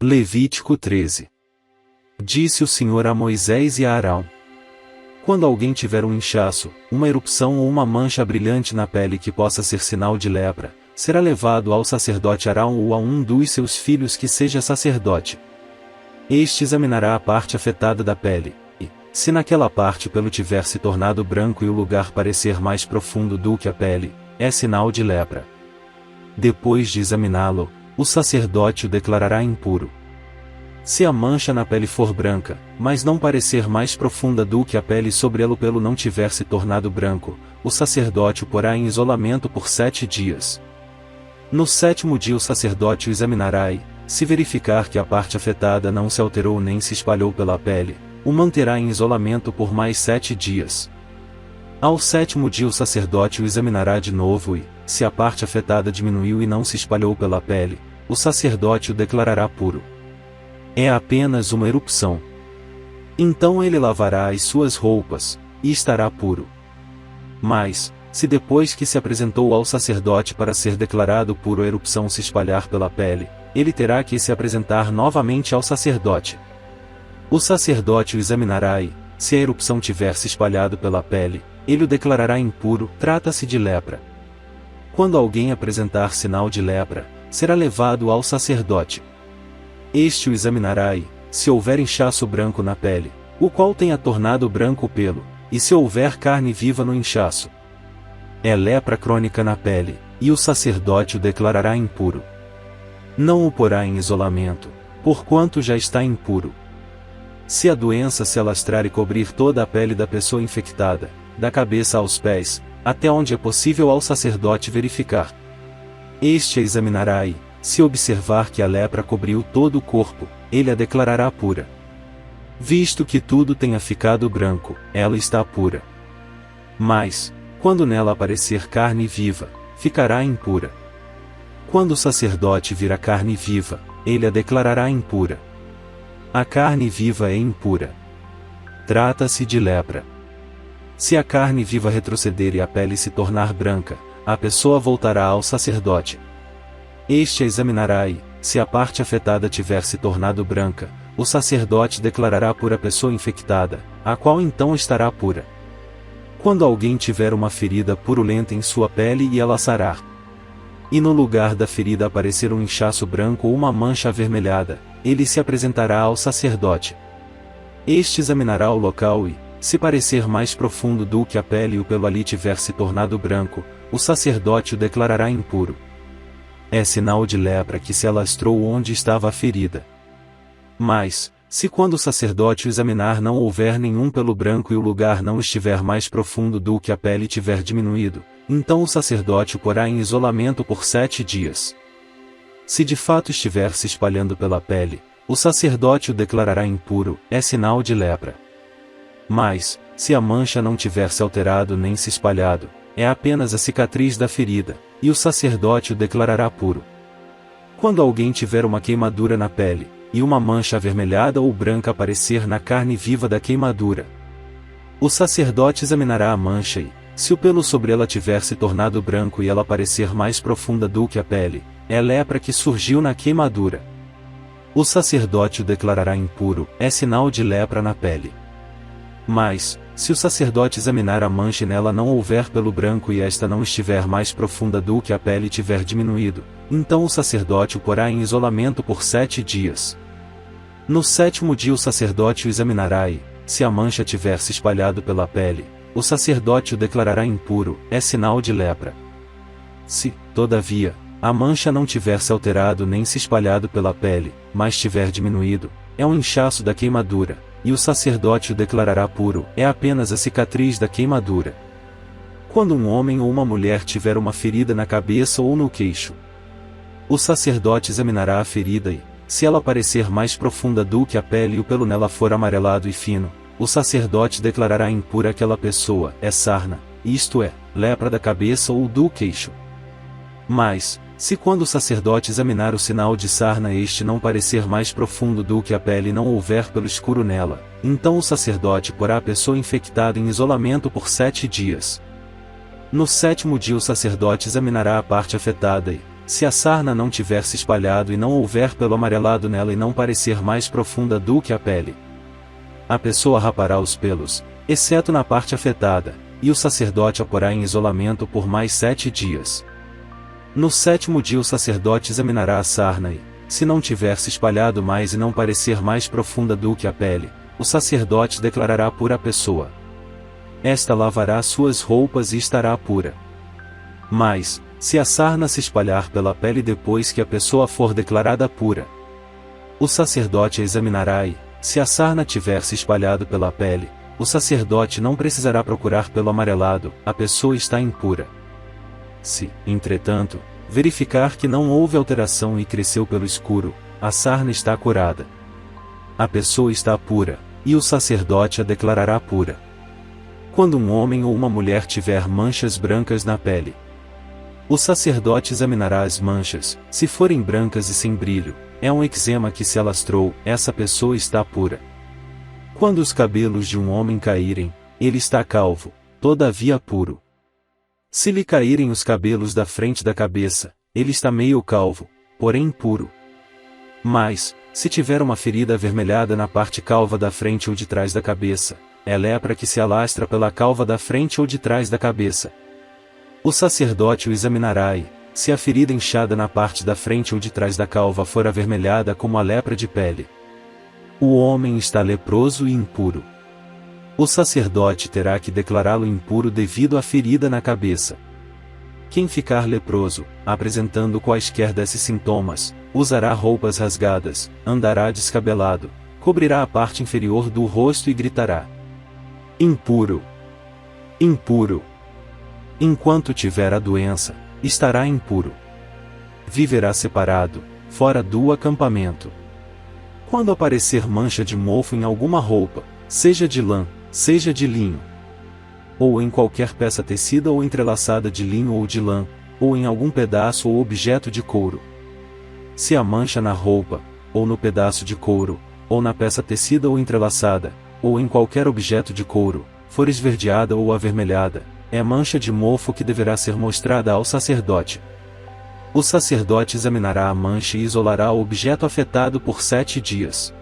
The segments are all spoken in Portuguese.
Levítico 13. Disse o Senhor a Moisés e a Arão: quando alguém tiver um inchaço, uma erupção ou uma mancha brilhante na pele que possa ser sinal de lepra, será levado ao sacerdote Arão ou a um dos seus filhos que seja sacerdote. Este examinará a parte afetada da pele, e, se naquela parte o pelo tiver se tornado branco e o lugar parecer mais profundo do que a pele, é sinal de lepra. Depois de examiná-lo, o sacerdote o declarará impuro. Se a mancha na pele for branca, mas não parecer mais profunda do que a pele sobre ela o pelo não tiver se tornado branco, o sacerdote o porá em isolamento por 7 dias. No 7º dia o sacerdote o examinará e, se verificar que a parte afetada não se alterou nem se espalhou pela pele, o manterá em isolamento por mais 7 dias. Ao 7º dia o sacerdote o examinará de novo e, se a parte afetada diminuiu e não se espalhou pela pele, o sacerdote o declarará puro. É apenas uma erupção. Então ele lavará as suas roupas, e estará puro. Mas, se depois que se apresentou ao sacerdote para ser declarado puro a erupção se espalhar pela pele, ele terá que se apresentar novamente ao sacerdote. O sacerdote o examinará e, se a erupção tiver se espalhado pela pele, ele o declarará impuro, trata-se de lepra. Quando alguém apresentar sinal de lepra, será levado ao sacerdote. Este o examinará e, se houver inchaço branco na pele, o qual tenha tornado branco o pelo, e se houver carne viva no inchaço, é lepra crônica na pele, e o sacerdote o declarará impuro. Não o porá em isolamento, porquanto já está impuro. Se a doença se alastrar e cobrir toda a pele da pessoa infectada, da cabeça aos pés, até onde é possível ao sacerdote verificar, este a examinará e, se observar que a lepra cobriu todo o corpo, ele a declarará pura. Visto que tudo tenha ficado branco, ela está pura. Mas, quando nela aparecer carne viva, ficará impura. Quando o sacerdote vir a carne viva, ele a declarará impura. A carne viva é impura. Trata-se de lepra. Se a carne viva retroceder e a pele se tornar branca, a pessoa voltará ao sacerdote. Este a examinará e, se a parte afetada tiver se tornado branca, o sacerdote declarará pura a pessoa infectada, a qual então estará pura. Quando alguém tiver uma ferida purulenta em sua pele e ela sarar, e no lugar da ferida aparecer um inchaço branco ou uma mancha avermelhada, ele se apresentará ao sacerdote. Este examinará o local e, se parecer mais profundo do que a pele e o pelo ali tiver se tornado branco, o sacerdote o declarará impuro. É sinal de lepra que se alastrou onde estava a ferida. Mas, se quando o sacerdote o examinar não houver nenhum pelo branco e o lugar não estiver mais profundo do que a pele tiver diminuído, então o sacerdote o porá em isolamento por 7 dias. Se de fato estiver se espalhando pela pele, o sacerdote o declarará impuro, é sinal de lepra. Mas, se a mancha não tiver se alterado nem se espalhado, é apenas a cicatriz da ferida, e o sacerdote o declarará puro. Quando alguém tiver uma queimadura na pele, e uma mancha avermelhada ou branca aparecer na carne viva da queimadura, o sacerdote examinará a mancha e, se o pelo sobre ela tiver se tornado branco e ela parecer mais profunda do que a pele, é lepra que surgiu na queimadura. O sacerdote o declarará impuro, é sinal de lepra na pele. Mas, se o sacerdote examinar a mancha e nela não houver pelo branco e esta não estiver mais profunda do que a pele tiver diminuído, então o sacerdote o porá em isolamento por 7 dias. No 7º dia o sacerdote o examinará e, se a mancha tiver se espalhado pela pele, o sacerdote o declarará impuro, é sinal de lepra. Se, todavia, a mancha não tiver se alterado nem se espalhado pela pele, mas tiver diminuído, é um inchaço da queimadura, e o sacerdote o declarará puro, é apenas a cicatriz da queimadura. Quando um homem ou uma mulher tiver uma ferida na cabeça ou no queixo, o sacerdote examinará a ferida e, se ela parecer mais profunda do que a pele e o pelo nela for amarelado e fino, o sacerdote declarará impura aquela pessoa, é sarna, isto é, lepra da cabeça ou do queixo. Mas, se quando o sacerdote examinar o sinal de sarna este não parecer mais profundo do que a pele e não houver pelo escuro nela, então o sacerdote porá a pessoa infectada em isolamento por 7 dias. No 7º dia o sacerdote examinará a parte afetada e, se a sarna não tiver se espalhado e não houver pelo amarelado nela e não parecer mais profunda do que a pele, a pessoa rapará os pelos, exceto na parte afetada, e o sacerdote a porá em isolamento por mais 7 dias. No 7º dia o sacerdote examinará a sarna e, se não tiver se espalhado mais e não parecer mais profunda do que a pele, o sacerdote declarará pura a pessoa. Esta lavará suas roupas e estará pura. Mas, se a sarna se espalhar pela pele depois que a pessoa for declarada pura, o sacerdote a examinará e, se a sarna tiver se espalhado pela pele, o sacerdote não precisará procurar pelo amarelado, a pessoa está impura. Se, entretanto, verificar que não houve alteração e cresceu pelo escuro, a sarna está curada. A pessoa está pura, e o sacerdote a declarará pura. Quando um homem ou uma mulher tiver manchas brancas na pele, o sacerdote examinará as manchas, se forem brancas e sem brilho, é um eczema que se alastrou, essa pessoa está pura. Quando os cabelos de um homem caírem, ele está calvo, todavia puro. Se lhe caírem os cabelos da frente da cabeça, ele está meio calvo, porém puro. Mas, se tiver uma ferida avermelhada na parte calva da frente ou de trás da cabeça, é lepra que se alastra pela calva da frente ou de trás da cabeça. O sacerdote o examinará e, se a ferida inchada na parte da frente ou de trás da calva for avermelhada como a lepra de pele, o homem está leproso e impuro. O sacerdote terá que declará-lo impuro devido à ferida na cabeça. Quem ficar leproso, apresentando quaisquer desses sintomas, usará roupas rasgadas, andará descabelado, cobrirá a parte inferior do rosto e gritará: impuro! Impuro! Enquanto tiver a doença, estará impuro. Viverá separado, fora do acampamento. Quando aparecer mancha de mofo em alguma roupa, seja de lã, seja de linho, ou em qualquer peça tecida ou entrelaçada de linho ou de lã, ou em algum pedaço ou objeto de couro. Se a mancha na roupa, ou no pedaço de couro, ou na peça tecida ou entrelaçada, ou em qualquer objeto de couro, for esverdeada ou avermelhada, é mancha de mofo que deverá ser mostrada ao sacerdote. O sacerdote examinará a mancha e isolará o objeto afetado por 7 dias.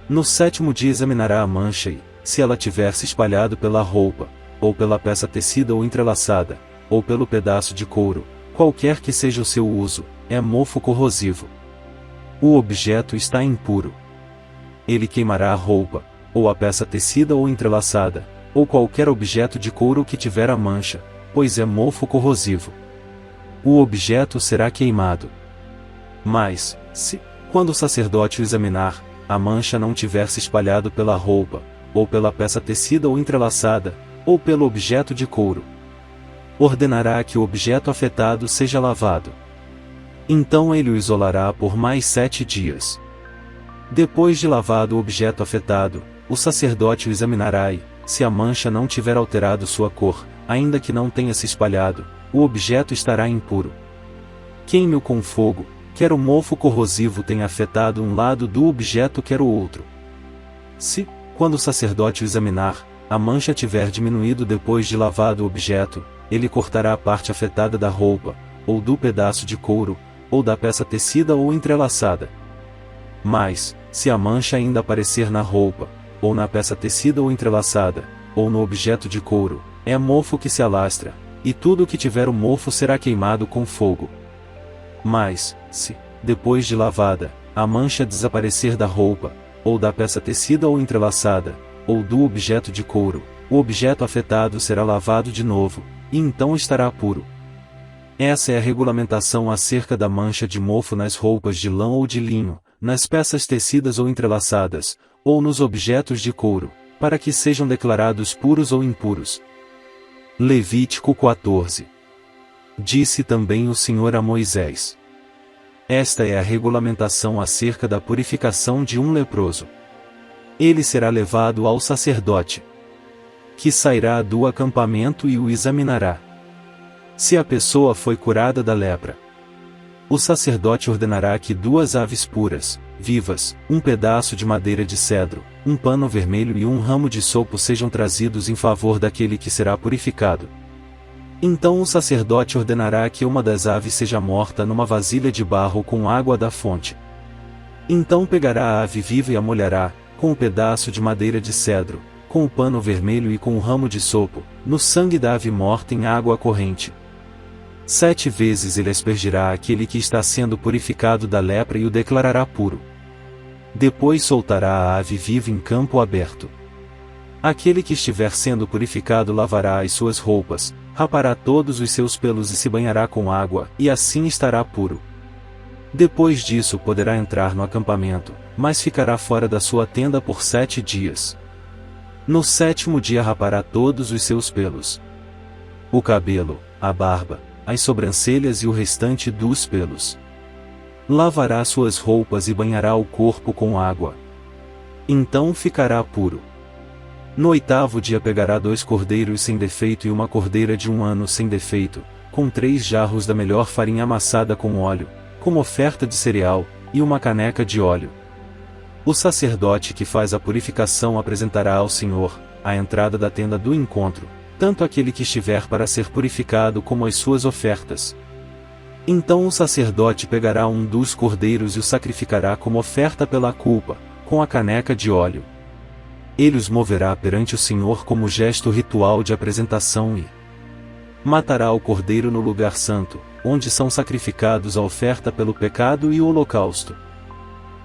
No 7º dia examinará a mancha e, se ela tiver se espalhado pela roupa, ou pela peça tecida ou entrelaçada, ou pelo pedaço de couro, qualquer que seja o seu uso, é mofo corrosivo. O objeto está impuro. Ele queimará a roupa, ou a peça tecida ou entrelaçada, ou qualquer objeto de couro que tiver a mancha, pois é mofo corrosivo. O objeto será queimado. Mas, se, quando o sacerdote o examinar, a mancha não tiver se espalhado pela roupa, ou pela peça tecida ou entrelaçada, ou pelo objeto de couro, ordenará que o objeto afetado seja lavado. Então ele o isolará por mais 7 dias. Depois de lavado o objeto afetado, o sacerdote o examinará e, se a mancha não tiver alterado sua cor, ainda que não tenha se espalhado, o objeto estará impuro. Queime-o com fogo, quer o mofo corrosivo tenha afetado um lado do objeto quer o outro. Se, quando o sacerdote o examinar, a mancha tiver diminuído depois de lavado o objeto, ele cortará a parte afetada da roupa, ou do pedaço de couro, ou da peça tecida ou entrelaçada. Mas, se a mancha ainda aparecer na roupa, ou na peça tecida ou entrelaçada, ou no objeto de couro, é mofo que se alastra, e tudo o que tiver o mofo será queimado com fogo. Mas, se, depois de lavada, a mancha desaparecer da roupa, ou da peça tecida ou entrelaçada, ou do objeto de couro, o objeto afetado será lavado de novo, e então estará puro. Essa é a regulamentação acerca da mancha de mofo nas roupas de lã ou de linho, nas peças tecidas ou entrelaçadas, ou nos objetos de couro, para que sejam declarados puros ou impuros. Levítico 14. Disse também o Senhor a Moisés: esta é a regulamentação acerca da purificação de um leproso. Ele será levado ao sacerdote, que sairá do acampamento e o examinará. Se a pessoa foi curada da lepra, o sacerdote ordenará que 2 aves puras, vivas, um pedaço de madeira de cedro, um pano vermelho e um ramo de sopo sejam trazidos em favor daquele que será purificado. Então o sacerdote ordenará que uma das aves seja morta numa vasilha de barro com água da fonte. Então pegará a ave viva e a molhará, com um pedaço de madeira de cedro, com o pano vermelho e com um ramo de sopo, no sangue da ave morta em água corrente. 7 vezes ele aspergirá aquele que está sendo purificado da lepra e o declarará puro. Depois soltará a ave viva em campo aberto. Aquele que estiver sendo purificado lavará as suas roupas, rapará todos os seus pelos e se banhará com água, e assim estará puro. Depois disso poderá entrar no acampamento, mas ficará fora da sua tenda por 7 dias. No 7º dia rapará todos os seus pelos. O cabelo, a barba, as sobrancelhas e o restante dos pelos. Lavará suas roupas e banhará o corpo com água. Então ficará puro. No 8º dia pegará 2 cordeiros sem defeito e uma cordeira de 1 ano sem defeito, com 3 jarros da melhor farinha amassada com óleo, como oferta de cereal, e uma caneca de óleo. O sacerdote que faz a purificação apresentará ao Senhor, à entrada da tenda do encontro, tanto aquele que estiver para ser purificado como as suas ofertas. Então o sacerdote pegará um dos cordeiros e o sacrificará como oferta pela culpa, com a caneca de óleo. Ele os moverá perante o Senhor como gesto ritual de apresentação e matará o cordeiro no lugar santo, onde são sacrificados a oferta pelo pecado e o holocausto.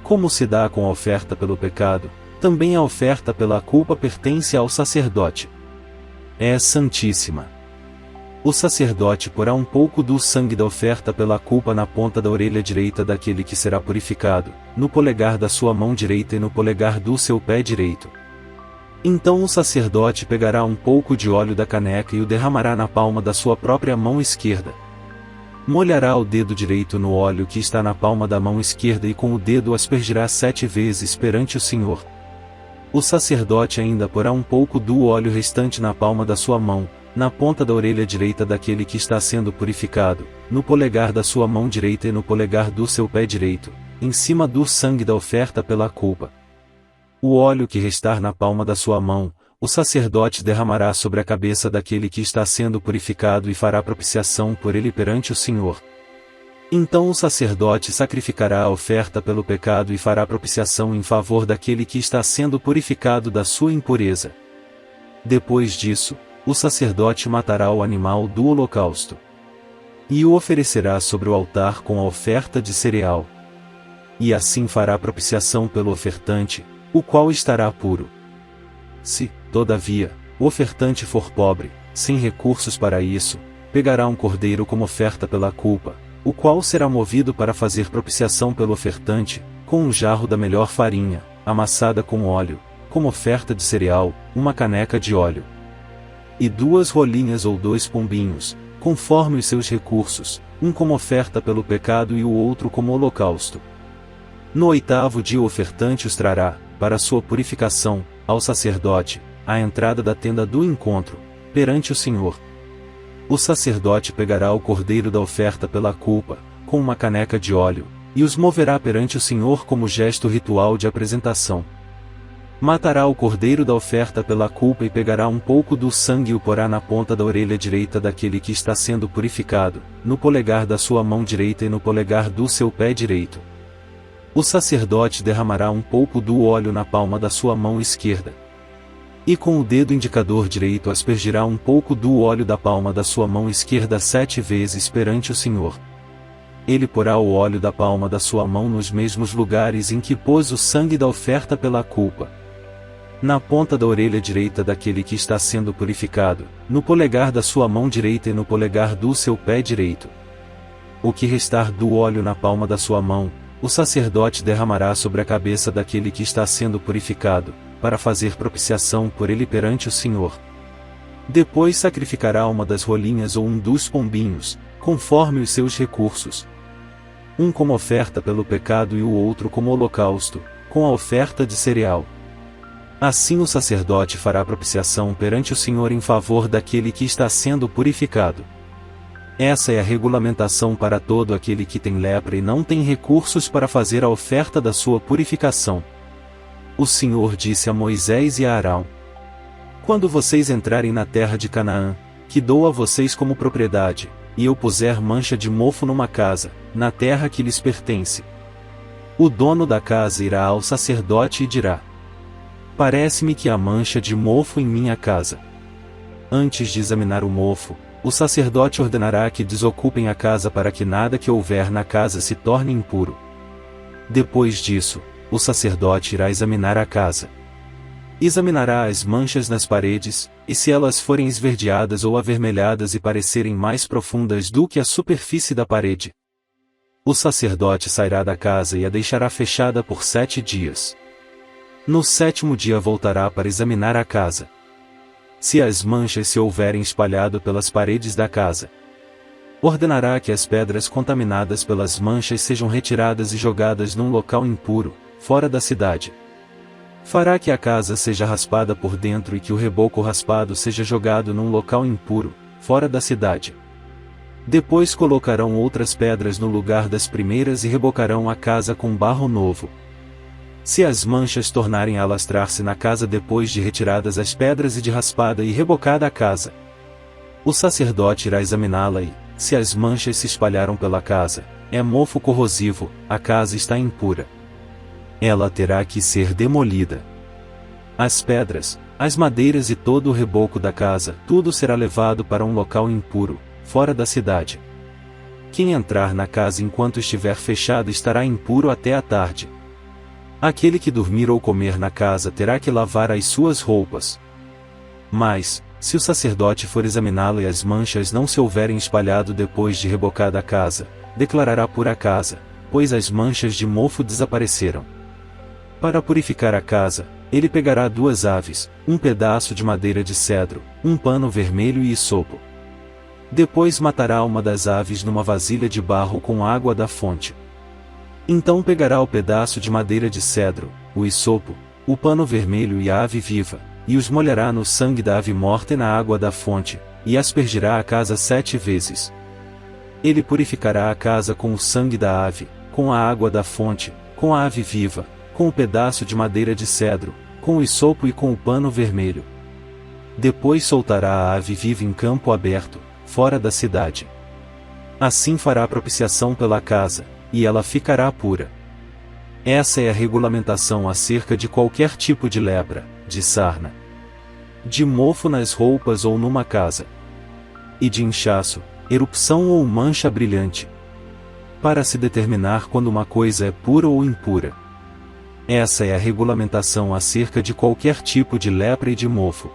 Como se dá com a oferta pelo pecado, também a oferta pela culpa pertence ao sacerdote. É santíssima. O sacerdote porá um pouco do sangue da oferta pela culpa na ponta da orelha direita daquele que será purificado, no polegar da sua mão direita e no polegar do seu pé direito. Então o sacerdote pegará um pouco de óleo da caneca e o derramará na palma da sua própria mão esquerda. Molhará o dedo direito no óleo que está na palma da mão esquerda e com o dedo aspergirá 7 vezes perante o Senhor. O sacerdote ainda porá um pouco do óleo restante na palma da sua mão, na ponta da orelha direita daquele que está sendo purificado, no polegar da sua mão direita e no polegar do seu pé direito, em cima do sangue da oferta pela culpa. O óleo que restar na palma da sua mão, o sacerdote derramará sobre a cabeça daquele que está sendo purificado e fará propiciação por ele perante o Senhor. Então o sacerdote sacrificará a oferta pelo pecado e fará propiciação em favor daquele que está sendo purificado da sua impureza. Depois disso, o sacerdote matará o animal do holocausto e o oferecerá sobre o altar com a oferta de cereal. E assim fará propiciação pelo ofertante, o qual estará puro. Se, todavia, o ofertante for pobre, sem recursos para isso, pegará um cordeiro como oferta pela culpa, o qual será movido para fazer propiciação pelo ofertante, com um jarro da melhor farinha, amassada com óleo, como oferta de cereal, uma caneca de óleo, e 2 rolinhas ou 2 pombinhos, conforme os seus recursos, um como oferta pelo pecado e o outro como holocausto. No 8º dia o ofertante os trará, para sua purificação, ao sacerdote, à entrada da tenda do encontro, perante o Senhor. O sacerdote pegará o cordeiro da oferta pela culpa, com uma caneca de óleo, e os moverá perante o Senhor como gesto ritual de apresentação. Matará o cordeiro da oferta pela culpa e pegará um pouco do sangue e o porá na ponta da orelha direita daquele que está sendo purificado, no polegar da sua mão direita e no polegar do seu pé direito. O sacerdote derramará um pouco do óleo na palma da sua mão esquerda. E com o dedo indicador direito aspergirá um pouco do óleo da palma da sua mão esquerda 7 vezes perante o Senhor. Ele porá o óleo da palma da sua mão nos mesmos lugares em que pôs o sangue da oferta pela culpa. Na ponta da orelha direita daquele que está sendo purificado, no polegar da sua mão direita e no polegar do seu pé direito. O que restar do óleo na palma da sua mão, o sacerdote derramará sobre a cabeça daquele que está sendo purificado, para fazer propiciação por ele perante o Senhor. Depois sacrificará uma das rolinhas ou um dos pombinhos, conforme os seus recursos. Um como oferta pelo pecado e o outro como holocausto, com a oferta de cereal. Assim o sacerdote fará propiciação perante o Senhor em favor daquele que está sendo purificado. Essa é a regulamentação para todo aquele que tem lepra e não tem recursos para fazer a oferta da sua purificação. O Senhor disse a Moisés e a Arão: Quando vocês entrarem na terra de Canaã, que dou a vocês como propriedade, e eu puser mancha de mofo numa casa, na terra que lhes pertence. O dono da casa irá ao sacerdote e dirá: parece-me que há mancha de mofo em minha casa. Antes de examinar o mofo, o sacerdote ordenará que desocupem a casa para que nada que houver na casa se torne impuro. Depois disso, o sacerdote irá examinar a casa. Examinará as manchas nas paredes, e se elas forem esverdeadas ou avermelhadas e parecerem mais profundas do que a superfície da parede, o sacerdote sairá da casa e a deixará fechada por 7 dias. No 7º dia voltará para examinar a casa. Se as manchas se houverem espalhado pelas paredes da casa, ordenará que as pedras contaminadas pelas manchas sejam retiradas e jogadas num local impuro, fora da cidade. Fará que a casa seja raspada por dentro e que o reboco raspado seja jogado num local impuro, fora da cidade. Depois colocarão outras pedras no lugar das primeiras e rebocarão a casa com barro novo. Se as manchas tornarem a alastrar-se na casa depois de retiradas as pedras e de raspada e rebocada a casa, o sacerdote irá examiná-la e, se as manchas se espalharam pela casa, é mofo corrosivo, a casa está impura. Ela terá que ser demolida. As pedras, as madeiras e todo o reboco da casa, tudo será levado para um local impuro, fora da cidade. Quem entrar na casa enquanto estiver fechada estará impuro até a tarde. Aquele que dormir ou comer na casa terá que lavar as suas roupas. Mas, se o sacerdote for examiná-la e as manchas não se houverem espalhado depois de rebocada a casa, declarará pura a casa, pois as manchas de mofo desapareceram. Para purificar a casa, ele pegará 2 aves, um pedaço de madeira de cedro, um pano vermelho e hisopo. Depois matará uma das aves numa vasilha de barro com água da fonte. Então pegará o pedaço de madeira de cedro, o hisopo, o pano vermelho e a ave viva, e os molhará no sangue da ave morta e na água da fonte, e aspergirá a casa 7 vezes. Ele purificará a casa com o sangue da ave, com a água da fonte, com a ave viva, com o pedaço de madeira de cedro, com o hisopo e com o pano vermelho. Depois soltará a ave viva em campo aberto, fora da cidade. Assim fará propiciação pela casa, e ela ficará pura. Essa é a regulamentação acerca de qualquer tipo de lepra, de sarna, de mofo nas roupas ou numa casa, e de inchaço, erupção ou mancha brilhante, para se determinar quando uma coisa é pura ou impura. Essa é a regulamentação acerca de qualquer tipo de lepra e de mofo.